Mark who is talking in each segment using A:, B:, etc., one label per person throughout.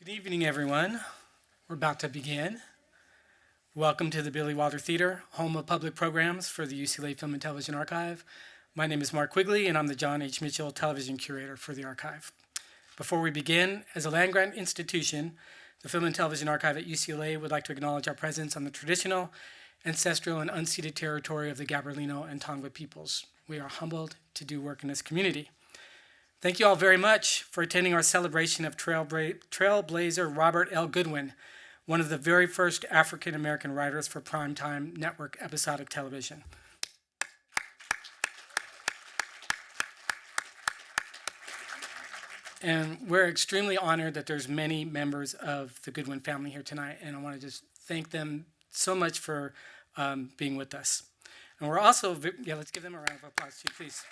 A: Good evening, everyone. We're about to begin. Welcome to the Billy Wilder Theater, home of public programs for the UCLA Film and Television Archive. My name is Mark Quigley, and I'm the John H. Mitchell Television Curator for the Archive. Before we begin, as a land-grant institution, the Film and Television Archive at UCLA would like to acknowledge our presence on the traditional, ancestral, and unceded territory of the Gabrielino and Tongva peoples. We are humbled to do work in this community. Thank you all very much for attending our celebration of trailblazer Robert L. Goodwin, one of the very first African-American writers for primetime network episodic television. And we're extremely honored that there's many members of the Goodwin family here tonight, and I want to just thank them so much for being with us. And we're also, let's give them a round of applause too, please.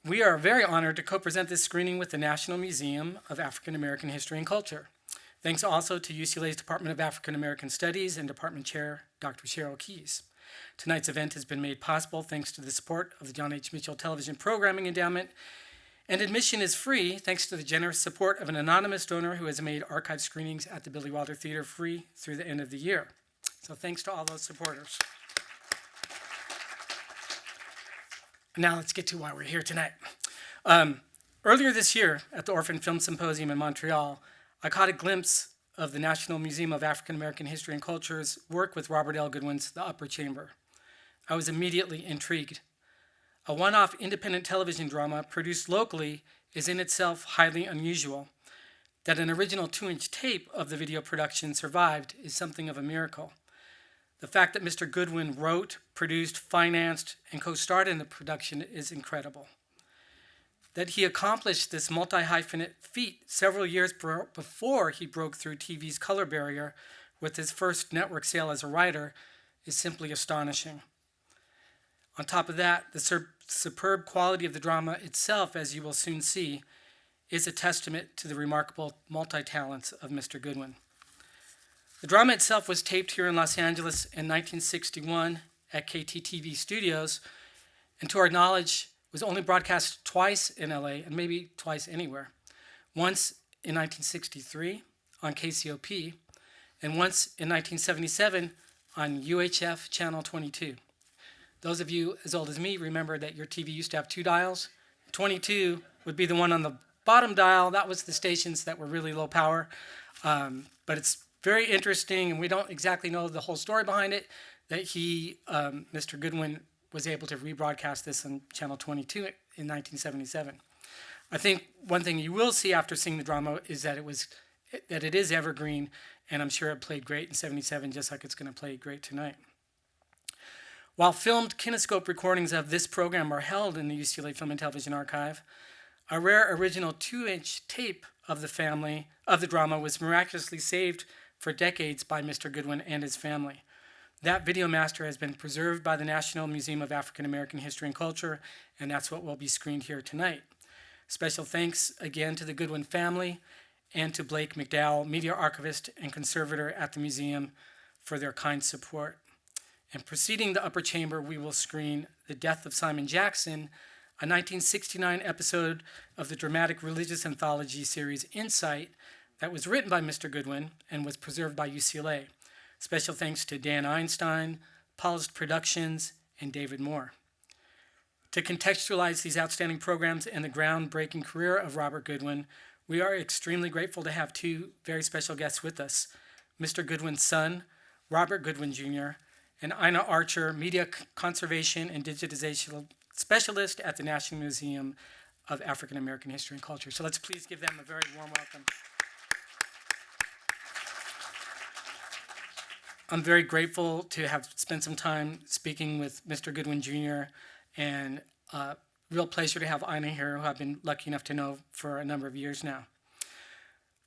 A: We are very honored to co-present this screening with the National Museum of African American History and Culture. Thanks also to UCLA's Department of African American Studies and Department Chair, Dr. Cheryl Keyes. Tonight's event has been made possible thanks to the support of the John H. Mitchell Television Programming Endowment, and admission is free thanks to the generous support of an anonymous donor who has made archive screenings at the Billy Wilder Theater free through the end of the year. So thanks to all those supporters. Now let's get to why we're here tonight. Earlier this year at the Orphan Film Symposium in Montreal, I caught a glimpse of the National Museum of African American History and Culture's work with Robert L. Goodwin's The Upper Chamber. I was immediately intrigued. A one-off independent television drama produced locally is in itself highly unusual. That an original 2-inch tape of the video production survived is something of a miracle. The fact that Mr. Goodwin wrote, produced, financed, and co-starred in the production is incredible. That he accomplished this multi-hyphenate feat several years before he broke through TV's color barrier with his first network sale as a writer is simply astonishing. On top of that, the superb quality of the drama itself, as you will soon see, is a testament to the remarkable multi-talents of Mr. Goodwin. The drama itself was taped here in Los Angeles in 1961 at KTTV Studios, and to our knowledge, was only broadcast twice in LA and maybe twice anywhere. Once in 1963 on KCOP, and once in 1977 on UHF Channel 22. Those of you as old as me remember that your TV used to have 2 dials. 22 would be the one on the bottom dial. That was the stations that were really low power. But it's very interesting, and we don't exactly know the whole story behind it, that Mr. Goodwin, was able to rebroadcast this on Channel 22 in 1977. I think one thing you will see after seeing the drama is that it is evergreen, and I'm sure it played great in 77, just like it's going to play great tonight. While filmed kinescope recordings of this program are held in the UCLA Film and Television Archive, a rare original 2-inch tape of the drama was miraculously saved for decades by Mr. Goodwin and his family. That video master has been preserved by the National Museum of African American History and Culture, and that's what will be screened here tonight. Special thanks again to the Goodwin family and to Blake McDowell, media archivist and conservator at the museum, for their kind support. And preceding The Upper Chamber, we will screen The Death of Simon Jackson, a 1969 episode of the dramatic religious anthology series Insight that was written by Mr. Goodwin and was preserved by UCLA. Special thanks to Dan Einstein, Polished Productions, and David Moore. To contextualize these outstanding programs and the groundbreaking career of Robert Goodwin, we are extremely grateful to have 2 very special guests with us. Mr. Goodwin's son, Robert Goodwin Jr., and Ina Archer, Media Conservation and Digitization Specialist at the National Museum of African American History and Culture. So let's please give them a very warm welcome. I'm very grateful to have spent some time speaking with Mr. Goodwin Jr. and real pleasure to have Ina here, who I've been lucky enough to know for a number of years now.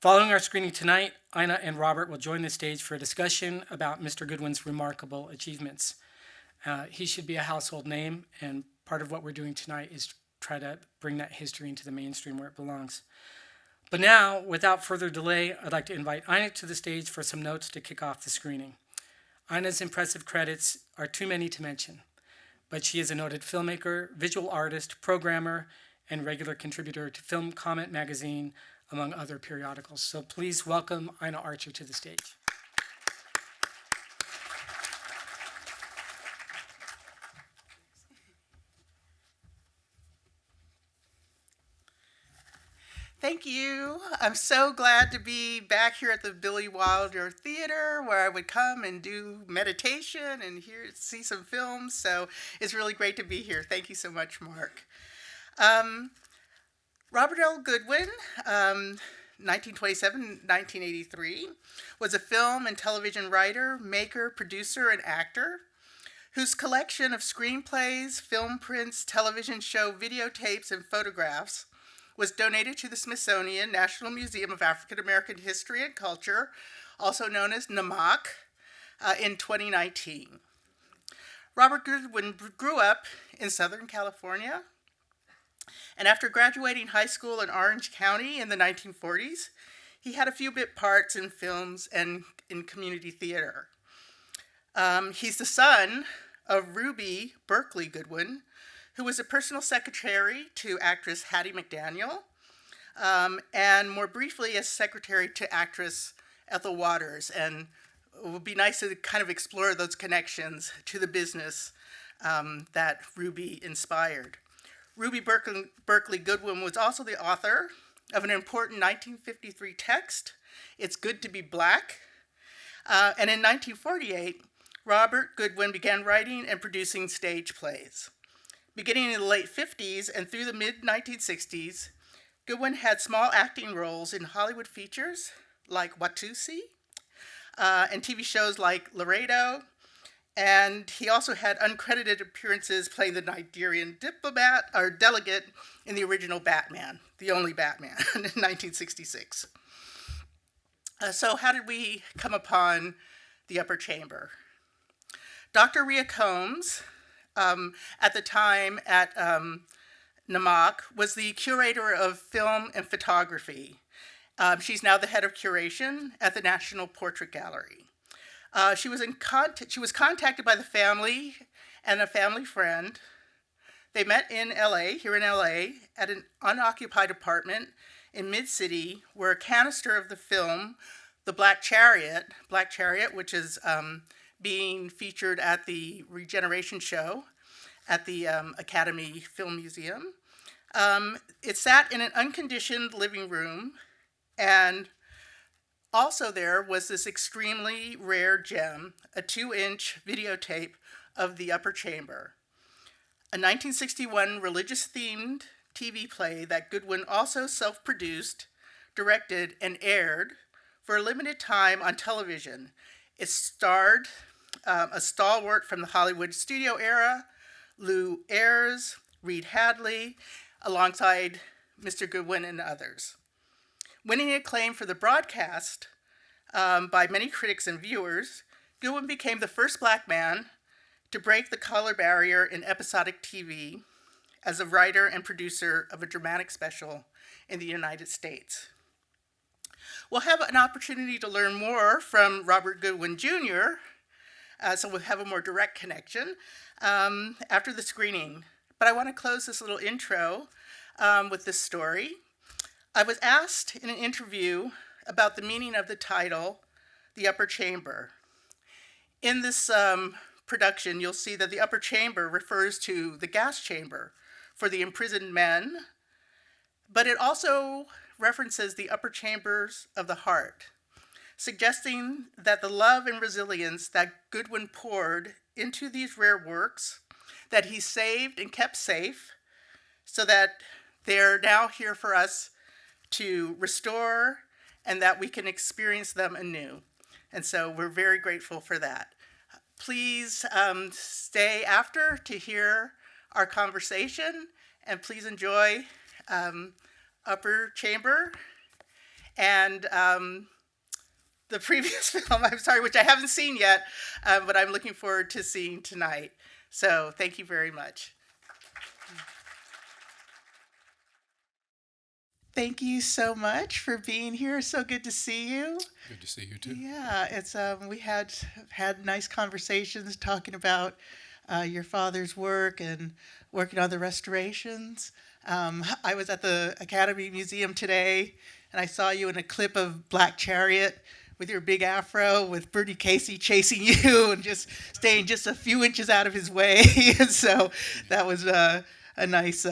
A: Following our screening tonight, Ina and Robert will join the stage for a discussion about Mr. Goodwin's remarkable achievements. He should be a household name, and part of what we're doing tonight is try to bring that history into the mainstream where it belongs. But now, without further delay, I'd like to invite Ina to the stage for some notes to kick off the screening. Ina's impressive credits are too many to mention, but she is a noted filmmaker, visual artist, programmer, and regular contributor to Film Comment magazine, among other periodicals. So please welcome Ina Archer to the stage.
B: Thank you. I'm so glad to be back here at the Billy Wilder Theater, where I would come and do meditation and see some films. So it's really great to be here. Thank you so much, Mark. Robert L. Goodwin, 1927-1983, was a film and television writer, maker, producer, and actor whose collection of screenplays, film prints, television show videotapes, and photographs was donated to the Smithsonian National Museum of African American History and Culture, also known as NAMAC, in 2019. Robert Goodwin grew up in Southern California, and after graduating high school in Orange County in the 1940s, he had a few bit parts in films and in community theater. He's the son of Ruby Berkeley Goodwin, who was a personal secretary to actress Hattie McDaniel, and more briefly as secretary to actress Ethel Waters. And it would be nice to kind of explore those connections to the business that Ruby inspired. Ruby Berkeley Goodwin was also the author of an important 1953 text, It's Good to Be Black. And in 1948, Robert Goodwin began writing and producing stage plays. Beginning in the late 50s and through the mid-1960s, Goodwin had small acting roles in Hollywood features like Watusi and TV shows like Laredo, and he also had uncredited appearances playing the Nigerian delegate in the original Batman, the only Batman, in 1966. So how did we come upon the upper chamber? Dr. Rhea Combs, at the time at NAMAC, was the curator of film and photography. She's now the head of curation at the National Portrait Gallery. She was contacted by the family and a family friend. They met in LA, here in LA, at an unoccupied apartment in Mid-City, where a canister of the film, The Black Chariot, which is being featured at the Regeneration show at the Academy Film Museum. It sat in an unconditioned living room, and also there was this extremely rare gem, a 2-inch videotape of The Upper Chamber, a 1961 religious-themed TV play that Goodwin also self-produced, directed, and aired for a limited time on television. It starred a stalwart from the Hollywood studio era, Lou Ayres, Reed Hadley, alongside Mr. Goodwin and others. Winning acclaim for the broadcast by many critics and viewers, Goodwin became the first Black man to break the color barrier in episodic TV as a writer and producer of a dramatic special in the United States. We'll have an opportunity to learn more from Robert Goodwin Jr., so we'll have a more direct connection after the screening. But I want to close this little intro with this story. I was asked in an interview about the meaning of the title, The Upper Chamber. In this production, you'll see that the upper chamber refers to the gas chamber for the imprisoned men, but it also references the upper chambers of the heart, suggesting that the love and resilience that Goodwin poured into these rare works, that he saved and kept safe, so that they're now here for us to restore and that we can experience them anew. And so we're very grateful for that. Please stay after to hear our conversation, and please enjoy Upper Chamber and the previous film, I'm sorry, which I haven't seen yet, but I'm looking forward to seeing tonight. So thank you very much. Thank you so much for being here. So good to see you.
C: Good to see you too.
B: Yeah, it's we had nice conversations talking about your father's work and working on the restorations. I was at the Academy Museum today, and I saw you in a clip of Black Chariot with your big afro, with Bertie Casey chasing you and just staying just a few inches out of his way. And so that was a nice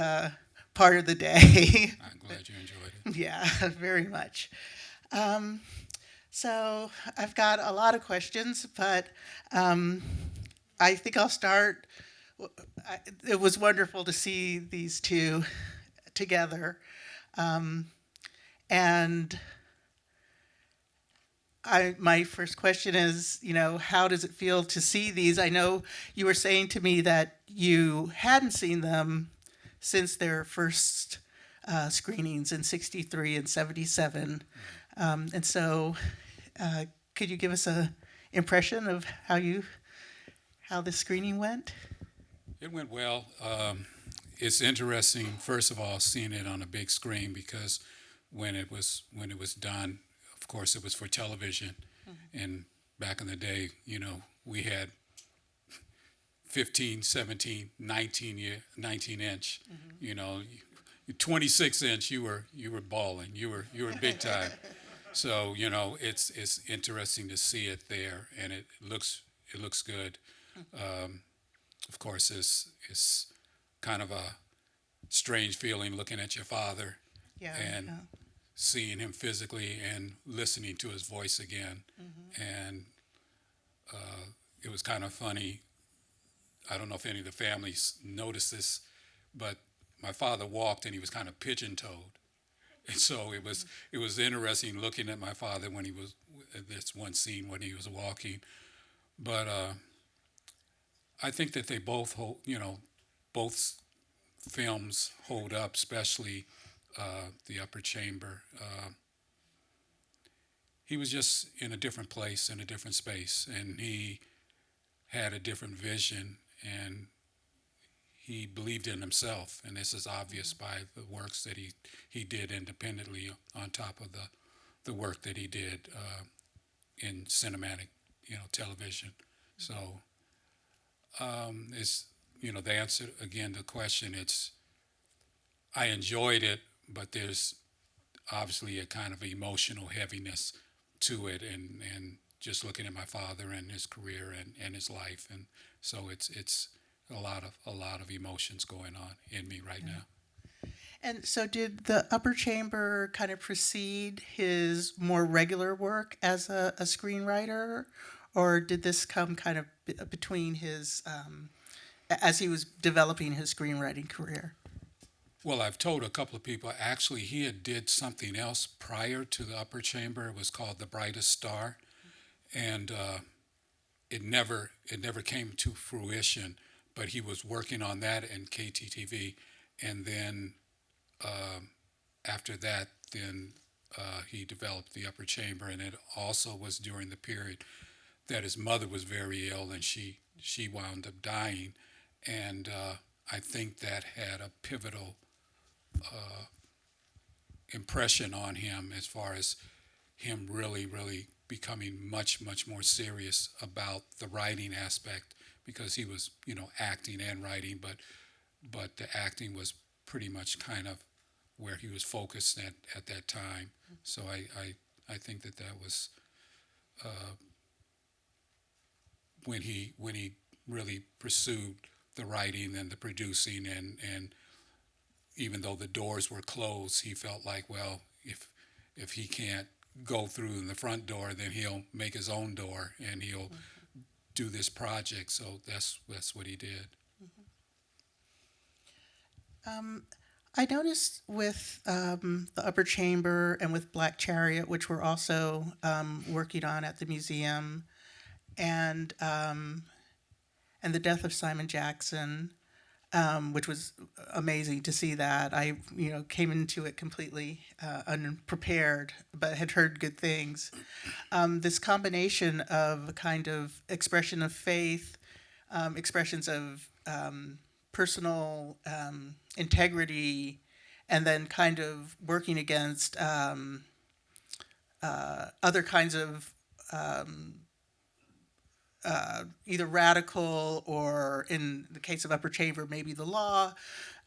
B: part of the day.
C: I'm glad you enjoyed it.
B: Yeah, very much. So I've got a lot of questions, but I think I'll start. It was wonderful to see these two together. And my first question is, how does it feel to see these? I know you were saying to me that you hadn't seen them since their first screenings in '63 and '77. And so could you give us an impression of how the screening went?
C: It went well. It's interesting, first of all, seeing it on a big screen because when it was done, of course, it was for television, and back in the day, we had 15, 17, 19 inch. 26 inch. You were balling. You were big time. So it's interesting to see it there, and it looks good. Of course, it's kind of a strange feeling looking at your father and seeing him physically and listening to his voice again. And it was kind of funny. I don't know if any of the families noticed this, but my father walked and he was kind of pigeon-toed. And so it was interesting looking at my father when he was, this one scene when he was walking. But I think that they both hold, both films hold up, especially The Upper Chamber. He was just in a different place, in a different space, and he had a different vision, and he believed in himself, and this is obvious by the works that he did independently on top of the work that he did in cinematic, television. So it's, the answer, again, the question, I enjoyed it, but there's obviously a kind of emotional heaviness to it, and just looking at my father and his career and his life, and so it's a lot of emotions going on in me right now.
B: And so did the Upper Chamber kind of precede his more regular work as a screenwriter, or did this come kind of between his, as he was developing his screenwriting career?
C: Well, I've told a couple of people, actually, he had did something else prior to the Upper Chamber. It was called The Brightest Star, and it never came to fruition, but he was working on that in KTTV, and then after that, then he developed The Upper Chamber, and it also was during the period that his mother was very ill, and she wound up dying, and I think that had a pivotal impression on him as far as him really becoming much more serious about the writing aspect, because he was acting and writing, but the acting was pretty much kind of where he was focused at that time. So I think that was when he really pursued the writing and the producing, and even though the doors were closed, he felt like, well, if he can't go through in the front door, then he'll make his own door and he'll do this project. So that's what he did.
B: I noticed with the Upper Chamber and with Black Chariot, which we're also working on at the museum, and the death of Simon Jackson, which was amazing to see that. I came into it completely unprepared, but had heard good things. This combination of a kind of expression of faith, expressions of personal integrity, and then kind of working against other kinds of either radical or, in the case of Upper Chamber, maybe the law.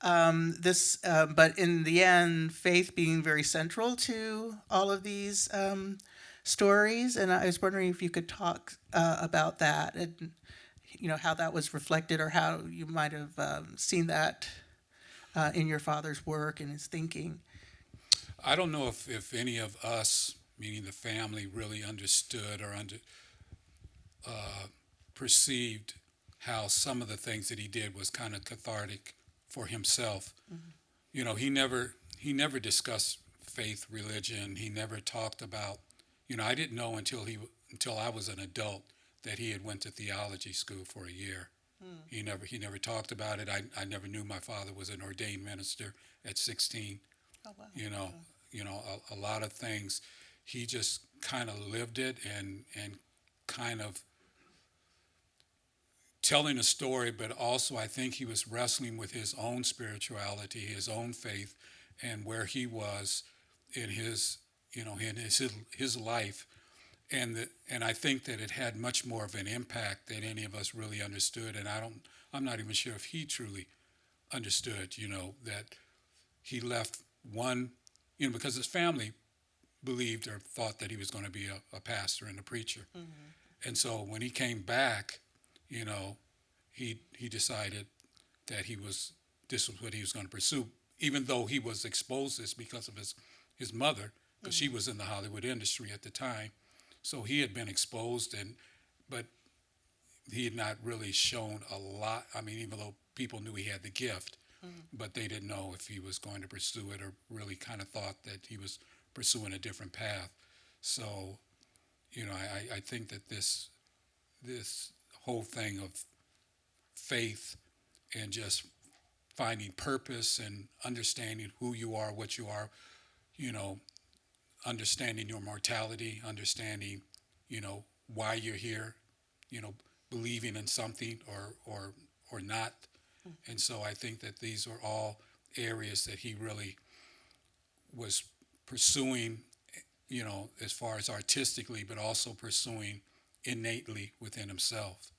B: But in the end, faith being very central to all of these stories. And I was wondering if you could talk about that, and how that was reflected, or how you might have seen that in your father's work and his thinking.
C: I don't know if any of us, meaning the family, really understood or perceived how some of the things that he did was kind of cathartic for himself. He never discussed faith, religion. He never talked about. I didn't know until I was an adult that he had went to theology school for a year. He never talked about it. I never knew my father was an ordained minister at 16.
B: Oh, wow.
C: A lot of things, he just kind of lived it and kind of telling a story, but also I think he was wrestling with his own spirituality, his own faith, and where he was in his life, and I think that it had much more of an impact than any of us really understood, and I'm not even sure if he truly understood, that he left one, because his family believed or thought that he was going to be a pastor and a preacher, and so when he came back, he decided that this was what he was going to pursue, even though he was exposed to this because of his mother, because she was in the Hollywood industry at the time. So he had been exposed, but he had not really shown a lot. I mean, even though people knew he had the gift, but they didn't know if he was going to pursue it, or really kind of thought that he was pursuing a different path. So, I think that this whole thing of faith and just finding purpose and understanding who you are, what you are, understanding your mortality, understanding, why you're here, believing in something or not. And so I think that these are all areas that he really was pursuing, as far as artistically, but also pursuing innately within himself.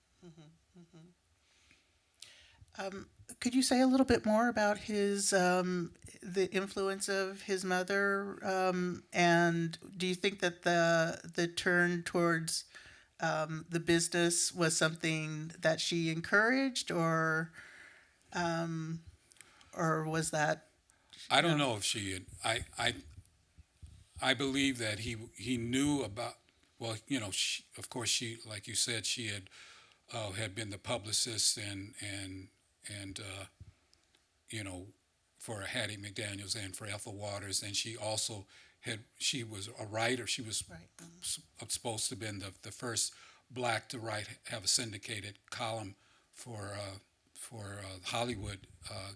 B: Could you say a little bit more about the influence of his mother, and do you think that the turn towards the business was something that she encouraged, or was that?
C: I don't know if she had. I believe that he knew about. Well, of course, she, like you said, she had been the publicist and for Hattie McDaniels and for Ethel Waters, and she also she was a writer. She was
B: Right.
C: supposed to have been the first black to have a syndicated column for Hollywood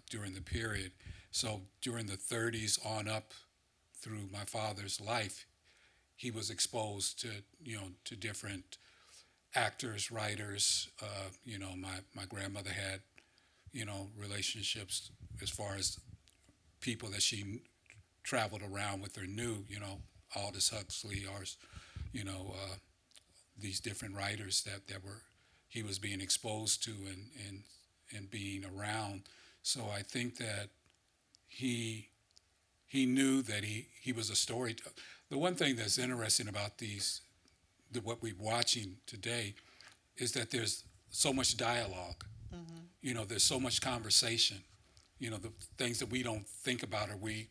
C: during the period. So during the 30s on up through my father's life, he was exposed to different actors, writers. My grandmother had relationships as far as people that she traveled around with or knew. Aldous Huxley, or these different writers that were he was being exposed to and being around. So I think that he knew that he was a storyteller. The one thing that's interesting about what we're watching today is that there's so much dialogue. There's so much conversation. The things that we don't think about, or we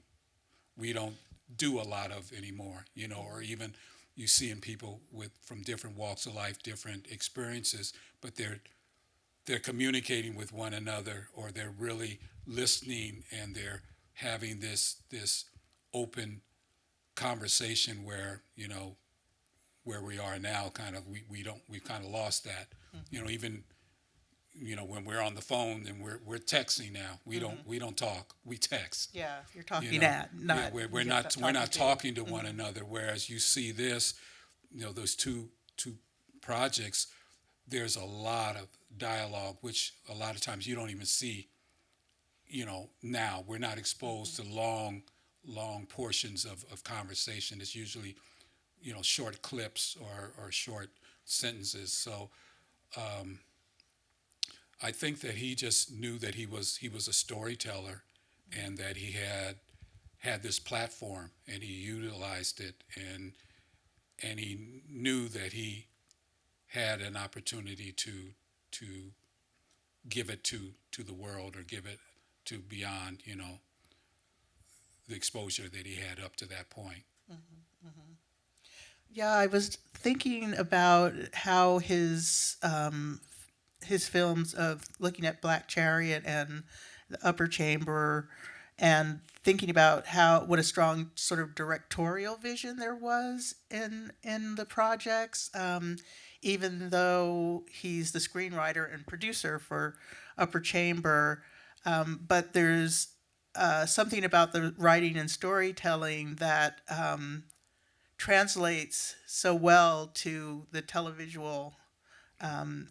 C: don't do a lot of anymore. Or even you see in people from different walks of life, different experiences, but they're communicating with one another, or they're really listening, and they're having this open conversation where where we are now, kind of we've kind of lost that. Even when we're on the phone and we're texting now, we don't talk, we text.
B: Yeah, you're talking
C: Yeah, we're not talking to one another. Whereas you see this, those two projects, there's a lot of dialogue, which a lot of times you don't even see. Now we're not exposed to long portions of conversation. It's usually short clips or short sentences. So I think that he just knew that he was a storyteller, and that he had this platform, and he utilized it, and he knew that he had an opportunity to give it to the world, or give it to beyond, the exposure that he had up to that point.
B: Yeah, I was thinking about how his films of looking at Black Chariot and the Upper Chamber, and thinking about how what a strong sort of directorial vision there was in the projects. Even though he's the screenwriter and producer for Upper Chamber, but there's something about the writing and storytelling that translates so well to the televisual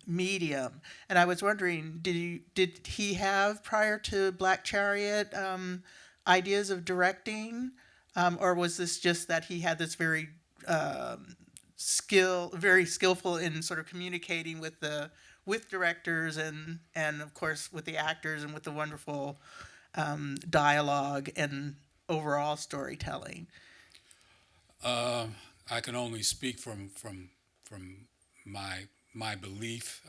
B: medium. And I was wondering, did he have, prior to Black Chariot, ideas of directing, or was this just that he had this very very skillful in sort of communicating with directors, and of course with the actors, and with the wonderful dialogue and overall storytelling?
C: I can only speak from my belief.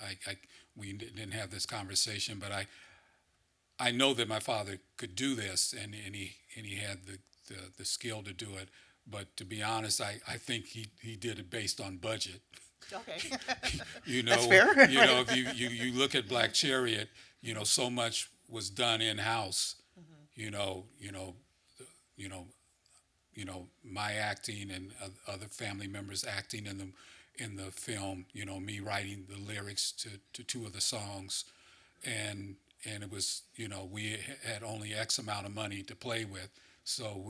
C: We didn't have this conversation, but I know that my father could do this, and he had the skill to do it. But to be honest, I think he did it based on budget.
B: Okay.
C: That's
B: fair.
C: If you look at Black Chariot, so much was done in house. You know, my acting, and other family members acting in the film. Me writing the lyrics to two of the songs, and it was, we had only X amount of money to play with, so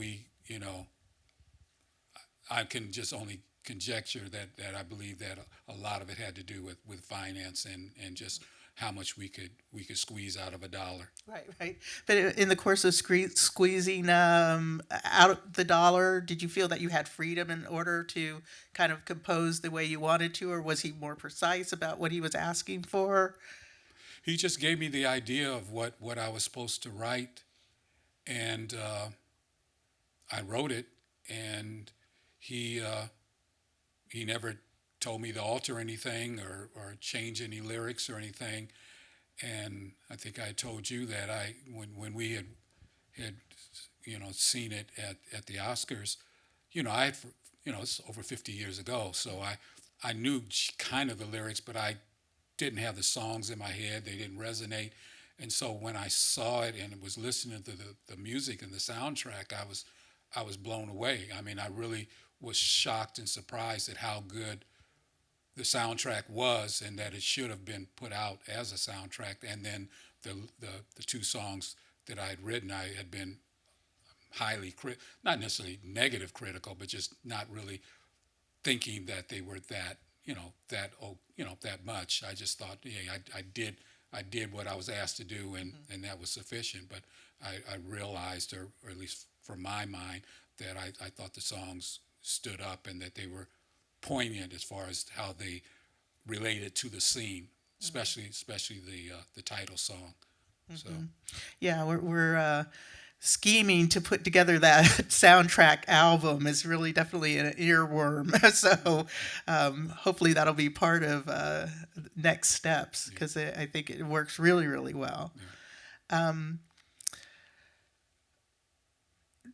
C: I can just only conjecture that I believe that a lot of it had to do with finance, and just how much we could squeeze out of a dollar.
B: Right. But in the course of squeezing out the dollar, did you feel that you had freedom in order to kind of compose the way you wanted to, or was he more precise about what he was asking for?
C: He just gave me the idea of what I was supposed to write, and I wrote it, and he never told me to alter anything, or change any lyrics or anything. And I think I told you that when we had seen it at the Oscars, I had, it's over 50 years ago, so I knew kind of the lyrics, but I didn't have the songs in my head. They didn't resonate. And so when I saw it and was listening to the music and the soundtrack, I was blown away. I mean, I really was shocked and surprised at how good the soundtrack was, and that it should have been put out as a soundtrack. And then the two songs that I had written, I had been highly not necessarily negative critical, but just not really thinking that they were that that much. I just thought, yeah, I did what I was asked to do, and that was sufficient. But I realized, or at least for my mind, that I thought the songs stood up, and that they were poignant as far as how they related to the scene, especially the title song. So
B: Yeah, we're scheming to put together that soundtrack album. Is really definitely an earworm. So hopefully that'll be part of next steps, because I think it works really, really well.
C: Yeah.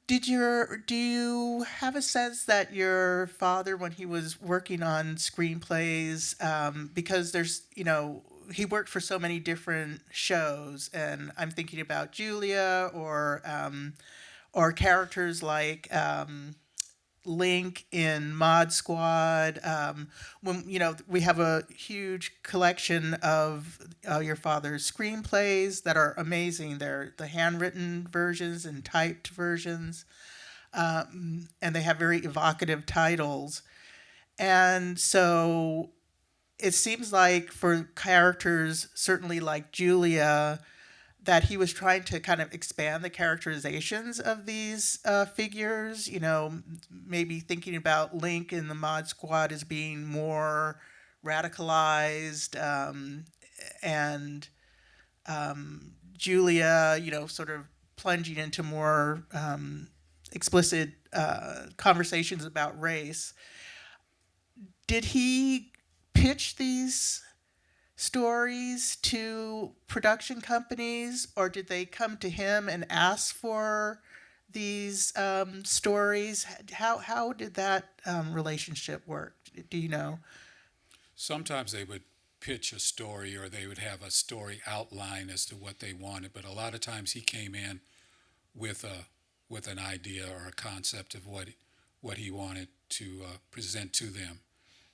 B: Do you have a sense that your father, when he was working on screenplays, because there's, he worked for so many different shows, and I'm thinking about Julia, or characters like Link in Mod Squad. When we have a huge collection of your father's screenplays that are amazing. They're the handwritten versions and typed versions, and they have very evocative titles. And so it seems like for characters, certainly like Julia, that he was trying to kind of expand the characterizations of these figures. Maybe thinking about Link in the Mod Squad as being more radicalized, and Julia, sort of plunging into more explicit conversations about race. Did he pitch these stories to production companies, or did they come to him and ask for these stories? How did that relationship work? Do you know?
C: Sometimes they would pitch a story, or they would have a story outline as to what they wanted, but a lot of times he came in with an idea or a concept of what he wanted to present to them.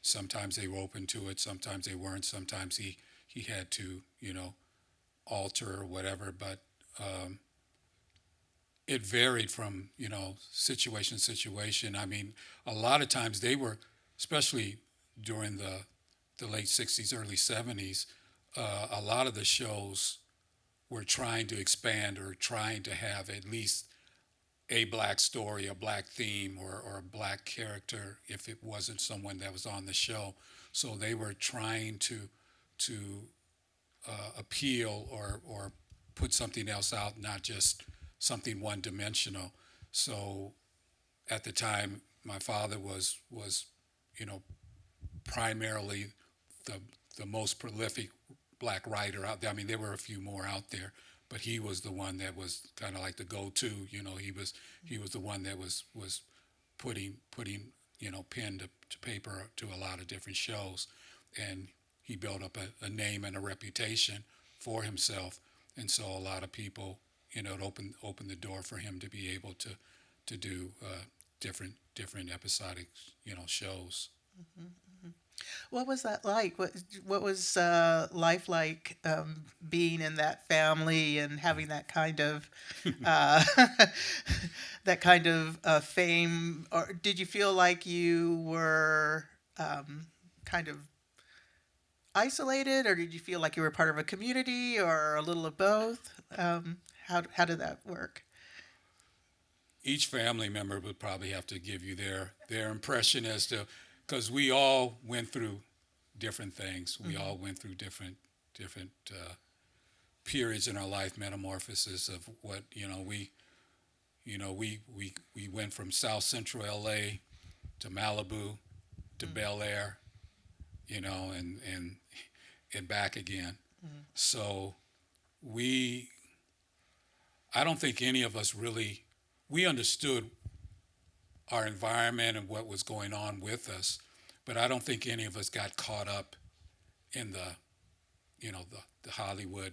C: Sometimes they were open to it, sometimes they weren't, sometimes he had to, alter or whatever, but it varied from, situation to situation. I mean, a lot of times they were, especially during the late 60s, early 70s, a lot of the shows were trying to expand or trying to have at least a black story, a black theme, or a black character if it wasn't someone that was on the show. So they were trying to appeal or put something else out, not just something one dimensional. So at the time, my father was primarily the most prolific black writer out there. I mean, there were a few more out there, but he was the one that was kind of like the go-to. He was the one that was putting pen to paper to a lot of different shows, and he built up a name and a reputation for himself. And so a lot of people, it opened the door for him to be able to do different episodic shows.
B: What was that like? What was life like, being in that family and having that kind of fame? Or did you feel like you were kind of isolated, or did you feel like you were part of a community, or a little of both? How did that work?
C: Each family member would probably have to give you their impression as to, because we all went through different things. We all went through different periods in our life, metamorphosis of what we went from South Central LA to Malibu to Bel Air, and back again. So I don't think any of us really, we understood our environment and what was going on with us, but I don't think any of us got caught up in the Hollywood,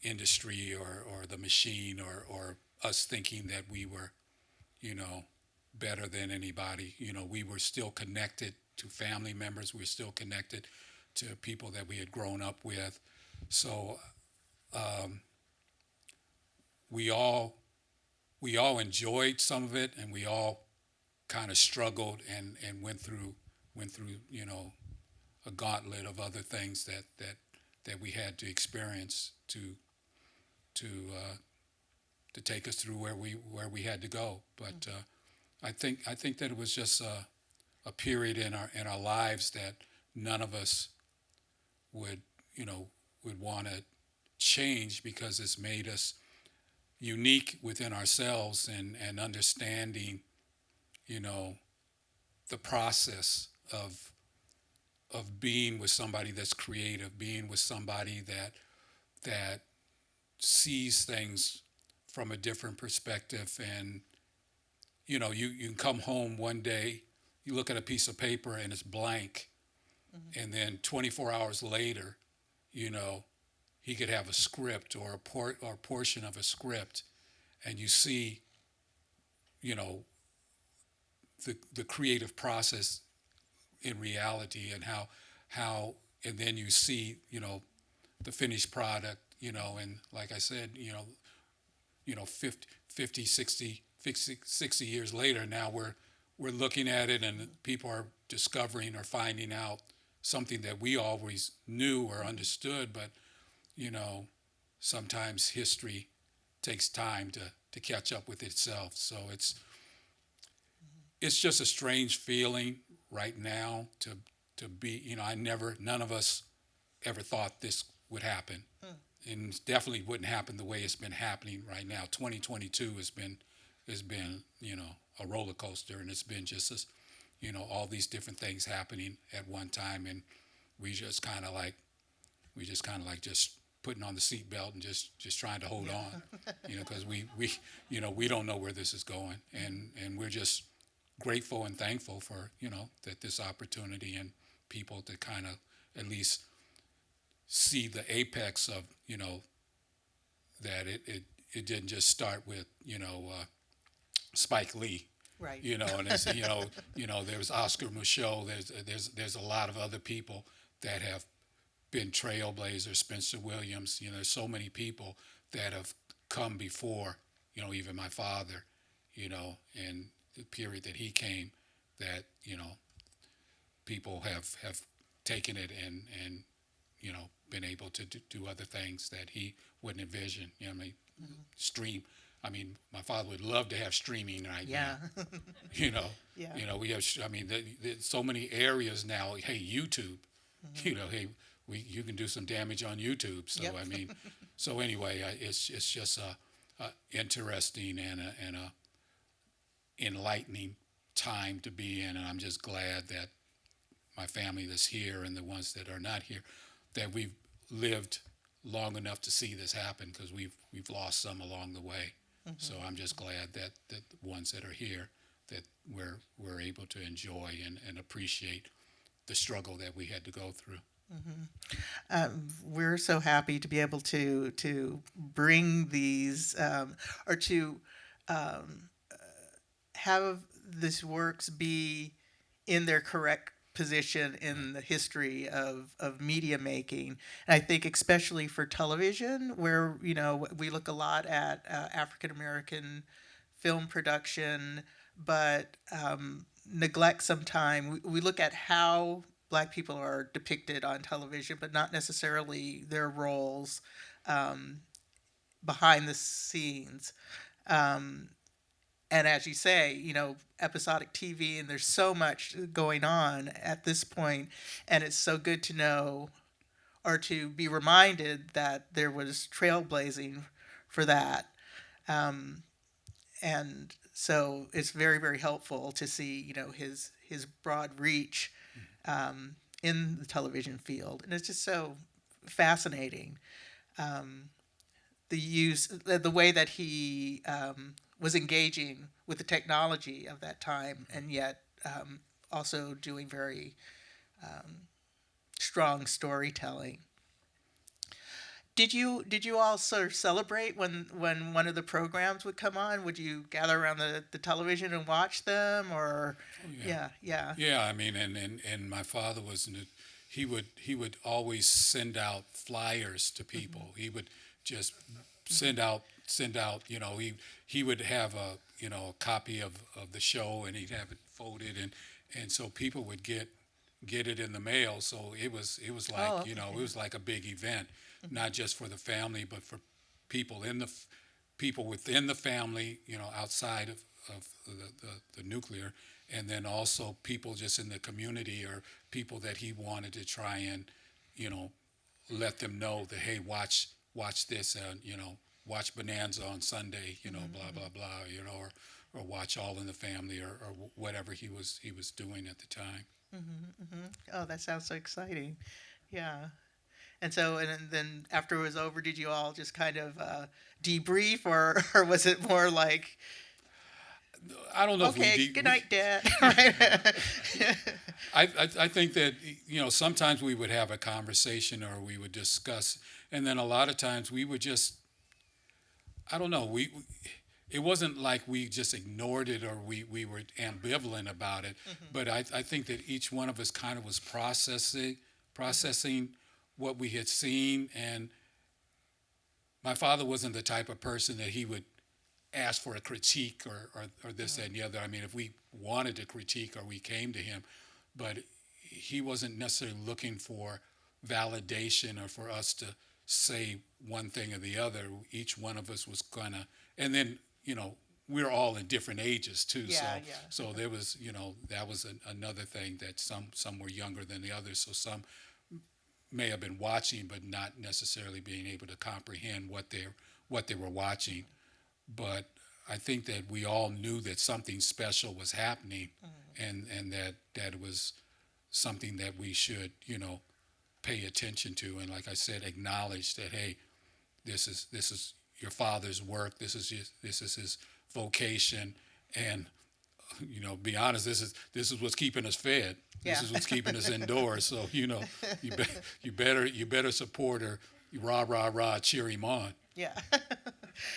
C: industry or the machine or us thinking that we were, better than anybody. We were still connected to family members. We were still connected to people that we had grown up with. So we all enjoyed some of it, and we all kind of struggled and went through a gauntlet of other things that we had to experience to take us through where we had to go. But I think that it was just a period in our lives that none of us would want to change, because it's made us unique within ourselves and understanding, the process of being with somebody that's creative, being with somebody that sees things from a different perspective. And you can come home one day, you look at a piece of paper and it's blank, and then 24 hours later, he could have a script or a portion of a script, and you see, the creative process in reality, and how and then you see, the finished product, and like I said, 50, 60 years later, now we're looking at it, and people are discovering or finding out something that we always knew or understood, but sometimes history takes time to catch up with itself. So it's just a strange feeling right now to be, none of us ever thought this would happen. And definitely wouldn't happen the way it's been happening right now. 2022 has been a roller coaster, and it's been just as all these different things happening at one time, and we just kind of like just putting on the seatbelt and just trying to hold on, because we don't know where this is going, and we're just grateful and thankful for that this opportunity and people to kind of at least see the apex of that it didn't just start with Spike Lee,
B: Right.
C: and it's there's Oscar Michaud, there's a lot of other people that have been trailblazers, Spencer Williams, there's so many people that have come before, even my father, and the period that he came, that people have taken it and been able to do other things that he wouldn't envision. Stream. I mean, my father would love to have streaming right
B: Yeah.
C: now.
B: Yeah.
C: We have. I mean, there's so many areas now. Hey, YouTube. Hey, you can do some damage on YouTube. So
B: Yep.
C: I mean, so anyway, it's just a interesting and a enlightening time to be in, and I'm just glad that my family that's here and the ones that are not here, that we've lived long enough to see this happen, because we've lost some along the way. So I'm just glad that the ones that are here, that we're able to enjoy and appreciate the struggle that we had to go through.
B: We're so happy to be able to bring these or to have these works be in their correct position in the history of media making. And I think especially for television, where we look a lot at African American film production, but neglect sometime. We look at how Black people are depicted on television, but not necessarily their roles behind the scenes. And as you say, episodic TV, and there's so much going on at this point, and it's so good to know or to be reminded that there was trailblazing for that. And so it's very, very helpful to see, his broad reach in the television field. And it's just so fascinating. The way that he was engaging with the technology of that time, and yet also doing very strong storytelling. Did you all sort of celebrate when one of the programs would come on? Would you gather around the television and watch them, or?
C: Oh, yeah.
B: Yeah.
C: I mean, and my father he would always send out flyers to people. He would just send out. He would have a copy of the show, and he'd have it folded, and so people would get it in the mail. So it was like
B: Oh, okay.
C: it was like a big event, not just for the family, but for people people within the family, outside of the nuclear, and then also people just in the community, or people that he wanted to try and let them know that, hey, watch this, and watch Bonanza on Sunday, blah blah blah, or watch All in the Family, or whatever he was doing at the time.
B: Oh, that sounds so exciting. Yeah. And so, and then after it was over, did you all just kind of debrief, or was it more like,
C: I don't know
B: okay,
C: if we
B: good night, Dad?
C: I think that sometimes we would have a conversation, or we would discuss, and then a lot of times we would just, I don't know, it wasn't like we just ignored it, or we were ambivalent about it, but I think that each one of us kind of was processing what we had seen. And my father wasn't the type of person that he would ask for a critique or this, that, and the other. I mean, if we wanted a critique, or we came to him, but he wasn't necessarily looking for validation, or for us to say one thing or the other. Each one of us was gonna, and then we're all in different ages too.
B: Yeah, yeah.
C: So there was, that was another thing, that some were younger than the others. So some may have been watching, but not necessarily being able to comprehend what they were watching. But I think that we all knew that something special was happening, and that it was something that we should, pay attention to, and like I said, acknowledge that, hey, this is your father's work. This is his vocation, and be honest, this is what's keeping us fed. This
B: Yeah.
C: is what's keeping us indoors. So you better support her. Rah rah rah, cheer him on.
B: Yeah.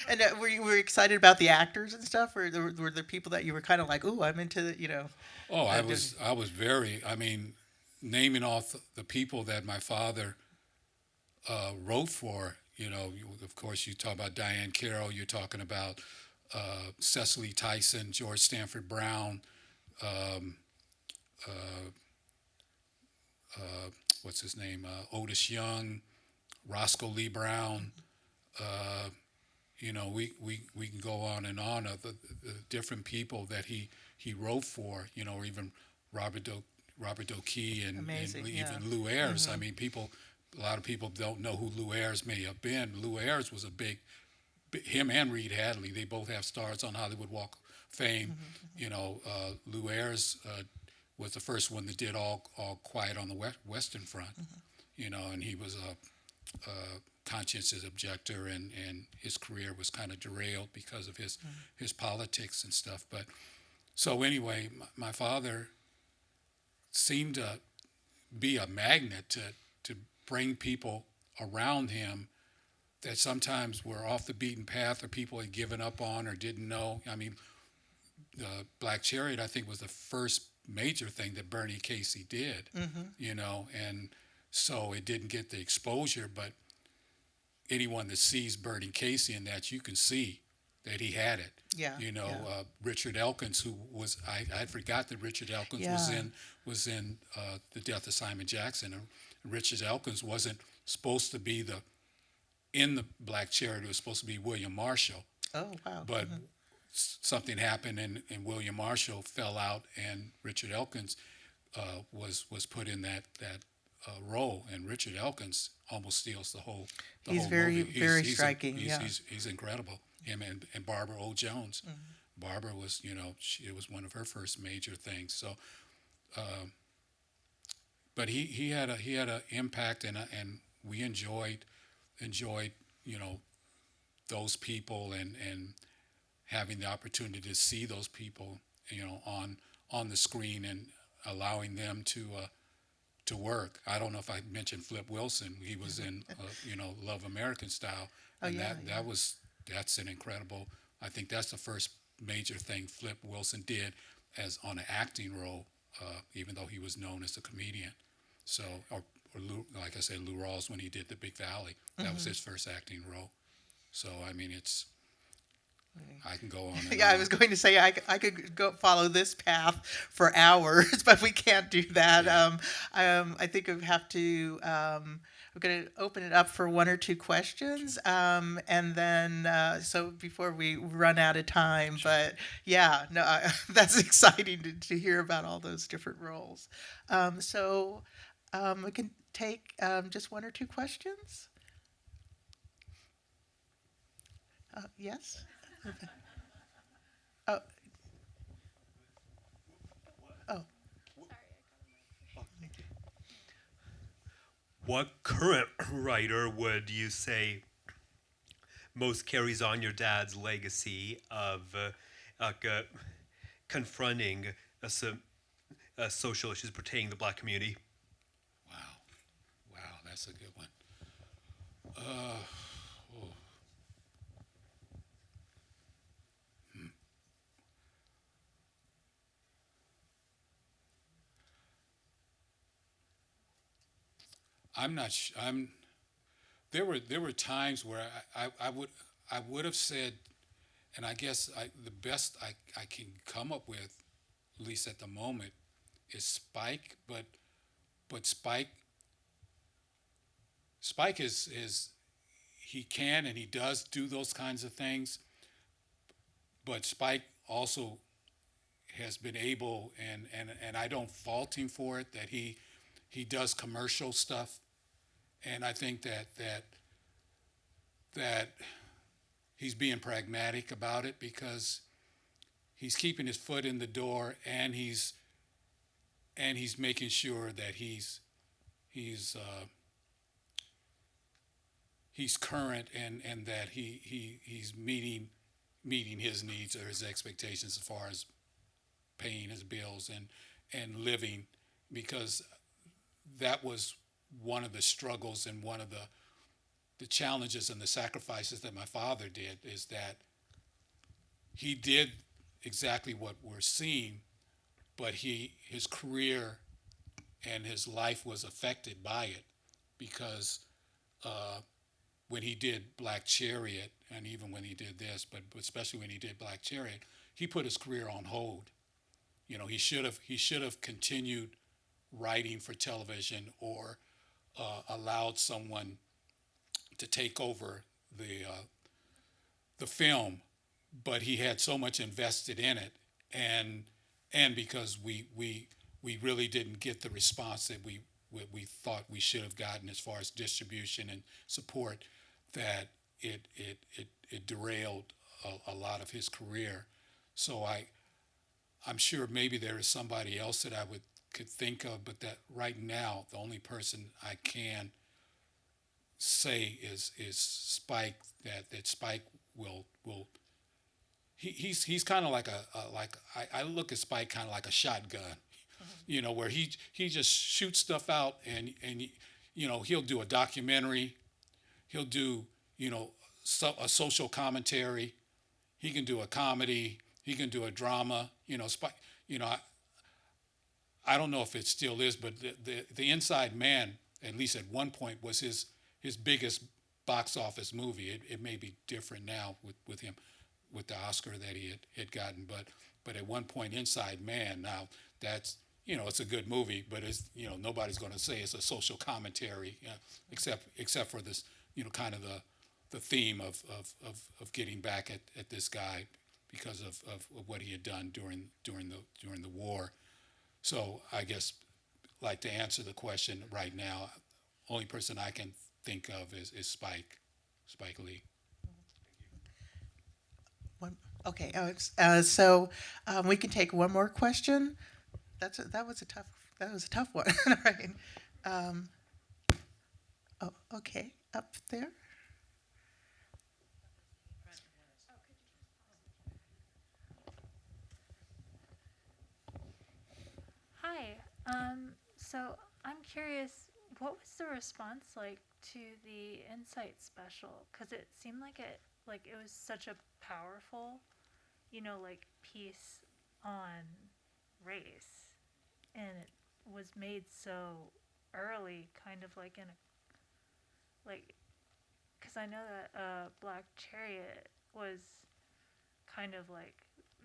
B: And were you excited about the actors and stuff, or were there people that you were kind of like, ooh, I'm into
C: Oh, I was very. I mean, naming off the people that my father wrote for. Of course, you talk about Diane Carroll. You're talking about Cecily Tyson, George Stanford Brown. Um, what's his name? Otis Young, Roscoe Lee Brown. We can go on and on of the different people that he wrote for. Or even Robert Dokey and
B: Amazing, yeah.
C: even Lou Ayres. I mean, a lot of people don't know who Lou Ayres may have been. Lou Ayres was him and Reed Hadley. They both have stars on Hollywood Walk of Fame. Lou Ayres was the first one that did All Quiet on the Western Front. And he was a conscientious objector, and his career was kind of derailed because of his politics and stuff. But so anyway, my father seemed to be a magnet to bring people around him that sometimes were off the beaten path, or people had given up on or didn't know. I mean, the Black Chariot, I think, was the first major thing that Bernie Casey did, and so it didn't get the exposure. But anyone that sees Bernie Casey in that, you can see that he had it.
B: Yeah.
C: Richard Elkins, who was, I forgot that Richard Elkins
B: Yeah.
C: was in The Death of Simon Jackson. And Richard Elkins wasn't supposed to be in the Black Chariot. It was supposed to be William Marshall.
B: Oh, wow.
C: But something happened, and William Marshall fell out, and Richard Elkins was put in that role. And Richard Elkins almost steals the whole
B: He's
C: whole
B: very,
C: movie.
B: very striking,
C: He's,
B: yeah.
C: he's incredible. Him and Barbara O. Jones. Barbara was, it was one of her first major things. So, but he had a impact, and we enjoyed those people, and having the opportunity to see those people on the screen, and allowing them to work. I don't know if I mentioned Flip Wilson. He was in Love American Style,
B: Oh,
C: and
B: yeah,
C: that's an incredible. I think that's the first major thing Flip Wilson did as on an acting role, even though he was known as a comedian. So, or Lou, like I said, Lou Rawls, when he did The Big Valley, that was his first acting role. So I mean, I can go on. And
B: Yeah,
C: on.
B: I was going to say I could go follow this path for hours, but we can't do that.
C: Yeah.
B: I think we have to. We're going to open it up for one or two questions, and then so before we run out of time. Sure. But yeah, no, that's exciting to hear about all those different roles. So we can take just one or two questions. Yes. Oh. Oh.
D: What current writer would you say most carries on your dad's legacy of confronting social issues pertaining to the Black community?
C: Wow, that's a good one. I'm not. There were times where I would have said, and I guess the best I can come up with, at least at the moment, is Spike. But Spike is he can and he does do those kinds of things, but Spike also has been able, and I don't fault him for it, that he does commercial stuff, and I think that he's being pragmatic about it because he's keeping his foot in the door, and he's making sure that he's current, and that he's meeting his needs or his expectations as far as paying his bills and living, because that was one of the struggles and one of the challenges and the sacrifices that my father did, is that he did exactly what we're seeing, but his career and his life was affected by it, because when he did Black Chariot, and even when he did this, but especially when he did Black Chariot, he put his career on hold. You know, he should have continued writing for television, or allowed someone to take over the film, but he had so much invested in it, and because we really didn't get the response that we thought we should have gotten as far as distribution and support, that it derailed a lot of his career. So I'm sure maybe there is somebody else that I could think of, but that right now the only person I can say is Spike, that Spike will he's kind of like I look at Spike kind of like a shotgun, you know, where he just shoots stuff out, and you know, he'll do a documentary, he'll do, you know, a social commentary, he can do a comedy, he can do a drama, you know. Spike, you know, I don't know if it still is, but the Inside Man, at least at one point, was his biggest box office movie. It may be different now with him, with the Oscar that he had gotten, but at one point, Inside Man, now that's, you know, it's a good movie, but it's, you know, nobody's going to say it's a social commentary, except for this, you know, kind of the theme of getting back at this guy because of what he had done during the war. So I guess, like, to answer the question right now, only person I can think of is Spike Lee.
B: Okay. So we can take one more question. That was a tough one. All right. Oh, okay. Up there.
E: Hi. So I'm curious, what was the response like to the Insight special? Because it seemed like it was such a powerful, like, piece on race, and it was made so early, kind of like in a, like, because I know that Black Chariot was kind of like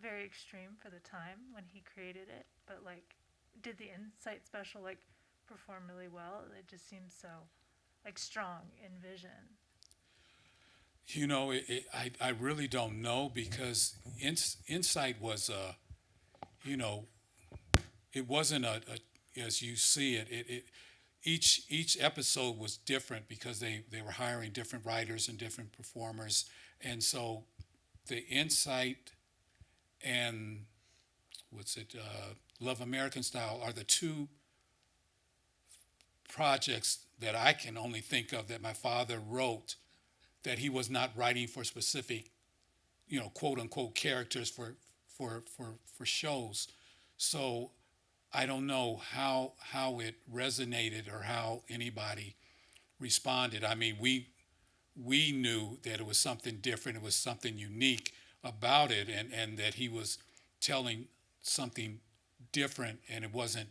E: very extreme for the time when he created it, but like, did the Insight special like perform really well? It just seems so like strong in vision.
C: You know, I really don't know, because Insight was you know, it wasn't as you see it. Each episode was different because they were hiring different writers and different performers, and so the Insight and Love American Style are the two projects that I can only think of that my father wrote, that he was not writing for specific, you know, quote unquote characters for shows. So I don't know how it resonated or how anybody responded. I mean, we knew that it was something different, it was something unique about it, and that he was telling something different, and it wasn't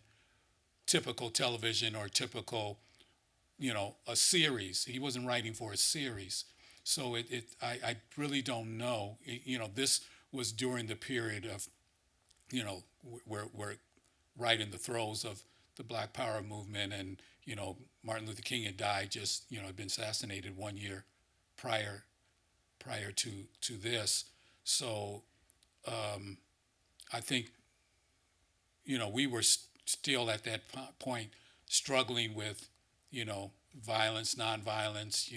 C: typical television or typical, you know, a series. He wasn't writing for a series. So I really don't know. You know, this was during the period of, you know, we're right in the throes of the Black Power movement, and, you know, Martin Luther King had died, just, you know, had been assassinated 1 year prior to this. So I think, we were still at that point struggling with, violence, nonviolence,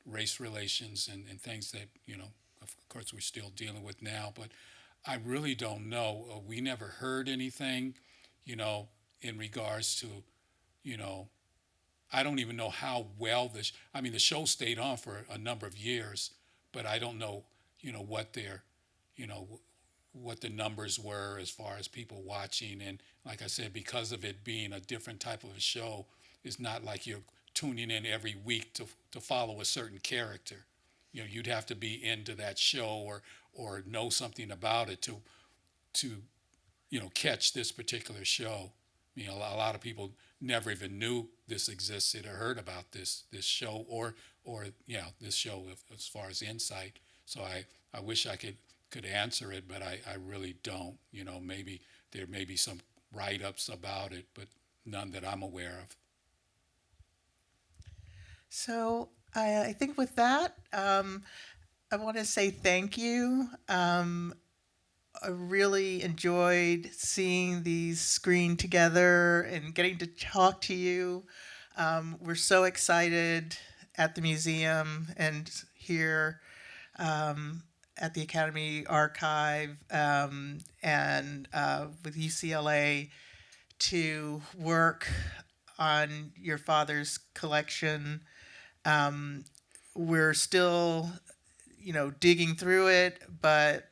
C: race relations and things that, of course we're still dealing with now. But I really don't know. We never heard anything, in regards to, I don't even know how well the show stayed on for a number of years, but I don't know, what their, what the numbers were as far as people watching. And like I said, because of it being a different type of a show, it's not like you're tuning in every week to follow a certain character. You'd have to be into that show or know something about it to catch this particular show. A lot of people never even knew this existed or heard about this show or this show as far as Insight. So I wish I could answer it, but I really don't. Maybe there may be some write-ups about it, but none that I'm aware of.
B: So I think with that, I want to say thank you. I really enjoyed seeing these screen together and getting to talk to you. We're so excited at the museum and here at the Academy Archive and with UCLA to work on your father's collection. We're still, digging through it, but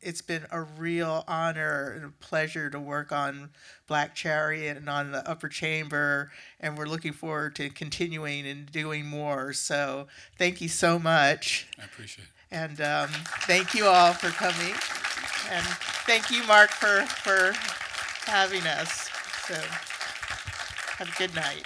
B: it's been a real honor and a pleasure to work on Black Chariot and on the Upper Chamber, and we're looking forward to continuing and doing more. So thank you so much.
C: I appreciate it.
B: And thank you all for coming. And thank you, Mark, for having us. So have a good night.